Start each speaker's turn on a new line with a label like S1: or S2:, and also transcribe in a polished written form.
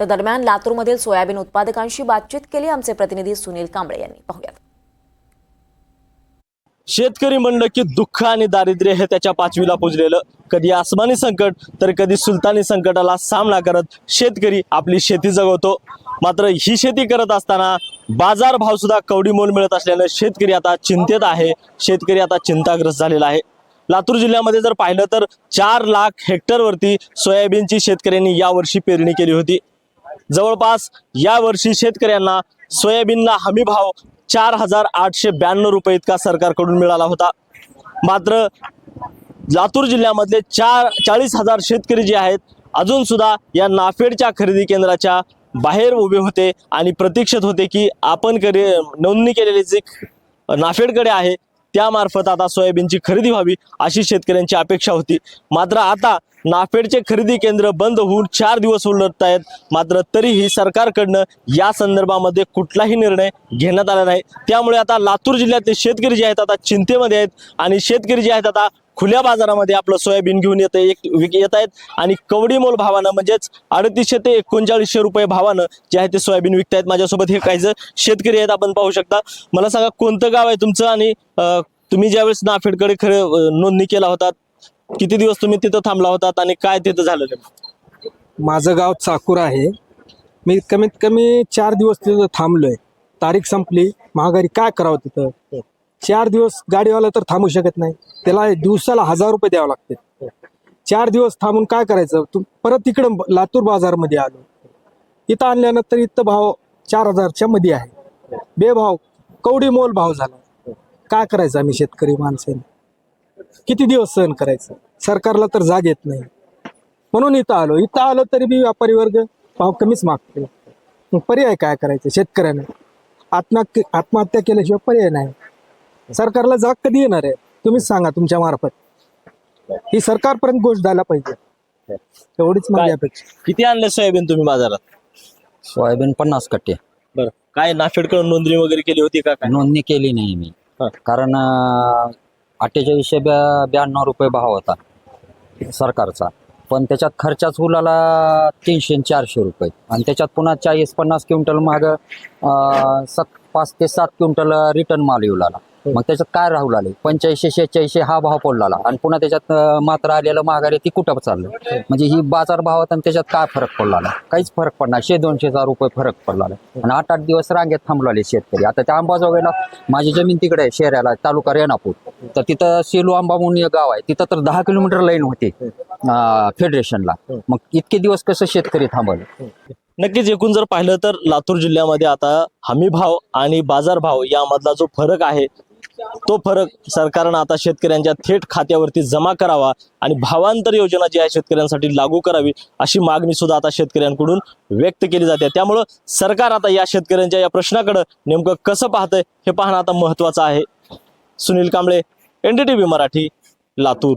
S1: तर दरम्यान लातूरमधील सोयाबीन उत्पादकांशी बातचीत केली आमचे प्रतिनिधी सुनील कांबळे यांनी. पाहूयात.
S2: शेतकरी म्हणलं की दुःख आणि दारिद्र्य हे त्याच्या पाचवीला पुजलेलं. कधी आसमानी संकट तर कधी सुलतानी संकटाला सामना करत शेतकरी आपली शेती जगवतो. मात्र ही शेती करत असताना बाजारभाव सुद्धा कवडीमोल मिळत असल्यानं शेतकरी आता चिंतेत आहे. शेतकरी आता चिंताग्रस्त झालेला आहे. लातूर जिल्ह्यामध्ये जर पाहिलं तर 4 लाख हेक्टरवरती सोयाबीनची शेतकऱ्यांनी यावर्षी पेरणी केली होती. जवळपास यावर्षी शेतकऱ्यांना सोयाबीनला हमी भाव 4,892 रुपये इतका सरकारकडून मिळाला होता. मात्र लातूर जिल्ह्यामधले 40,000 शेतकरी जे आहेत अजून सुद्धा या नाफेडच्या खरेदी केंद्राच्या बाहेर उभे होते आणि प्रतीक्षित होते की आपण नोंदणी केलेली जी नाफेडकडे आहे त्यामार्फत आता सोयाबीनची खरेदी व्हावी अशी शेतकऱ्यांची अपेक्षा होती. मात्र आता नाफेडचे खरेदी केंद्र बंद होऊन 4 दिवस उलटत आहेत. मात्र तरीही सरकारकडनं या संदर्भामध्ये कुठलाही निर्णय घेण्यात आला नाही. त्यामुळे आता लातूर जिल्ह्यातले शेतकरी जे आहेत आता चिंतेमध्ये आहेत आणि शेतकरी जे आहेत आता खुल्या बाजारामध्ये आपलं सोयाबीन घेऊन येत आहेत आणि कवडीमोल भावानं म्हणजेच 3800 ते 3900 रुपये भावानं जे आहे ते सोयाबीन विकतायत. माझ्यासोबत हे काही शेतकरी आहेत, आपण पाहू शकता. मला सांगा कोणतं गाव आहे तुमचं आणि तुम्ही ज्यावेळेस नाफेडकडे नोंदणी केला होता किती दिवस तुम्ही तिथं थांबला होतात आणि काय तिथं झालं?
S3: माझं गाव चाकूर आहे. मी कमीत कमी 4 दिवस तिथं थांबलोय. तारीख संपली, महागारी काय करावं तिथं. 4 दिवस गाडीवाला तर थांबू शकत नाही, त्याला दिवसाला 1000 रुपये द्यावं लागते. 4 दिवस थांबून काय करायचं. परत इकडं लातूर बाजारमध्ये आलो. इथं आणल्यानंतर इथं भाव 4000च्या मध्ये आहे. बेभाव कवडी मोल भाव झाला. काय करायचं आम्ही शेतकरी माणसाने, किती दिवस सहन करायचं. सरकारला तर जाग येत नाही म्हणून इथं आलो तरी बी व्यापारी वर्ग भाव कमीच मागतो. मग पर्याय काय करायचं शेतकऱ्याने. आत्महत्या केल्याशिवाय पर्याय नाही. सरकारला जाग कधी येणार आहे तुम्हीच सांगा तुमच्या मार्फत. ही सरकारपर्यंत गोष्ट द्यायला पाहिजे, एवढीच माझी अपेक्षा.
S2: किती आणले सोयाबीन तुम्ही बाजारात?
S4: सोयाबीन 50 कट्टे.
S2: बरं, काय नाफेडकडून नोंदणी वगैरे केली होती का?
S4: नोंदणी केली नाही मी, कारण 4892 रुपये भाव होता सरकारचा. पण त्याच्यात खर्चाच उलाला 300-400 रुपये आणि त्याच्यात पुन्हा 40-50 क्विंटल माग 5 ते 7 क्विंटल रिटर्न माल येऊ लागला. मग त्याच्यात काय राहू लागले 85-86 हा भाव पडला आणि पुन्हा त्याच्यात मात्र आलेलं महागारी ती कुठं चाललं. म्हणजे ही बाजार भावात आणि त्याच्यात काय फरक पडला नाही, काहीच फरक पडणार. 100-200 रुपये फरक पडला आणि 8-8 दिवस रांगेत थांबलेले शेतकरी. आता त्या अंबाजोगाईला माझी जमीन तिकडे आहे शहराला, तालुका रेणापूर. तर तिथं सेलू आंबा म्हणून एक गाव आहे, तिथं तर 10 किलोमीटर लाईन होती फेडरेशनला. मग इतके दिवस कसं शेतकरी थांबवले.
S2: नक्कीच एकूण जर पाहिलं तर लातूर जिल्ह्यामध्ये आता हमी भाव आणि बाजारभाव यामधला जो फरक आहे तो फरक सरकारनं आता शेतकऱ्यांच्या थेट खात्यावरती जमा करावा आणि भावांतर योजना जी आहे शेतकऱ्यांसाठी लागू करावी अशी मागणी सुद्धा आता शेतकऱ्यांकडून व्यक्त केली जाते. त्यामुळं सरकार आता या शेतकऱ्यांच्या या प्रश्नाकडे नेमकं कसं पाहतंय हे पाहणं आता महत्वाचं आहे. सुनील कांबळे, NDTV मराठी, लातूर.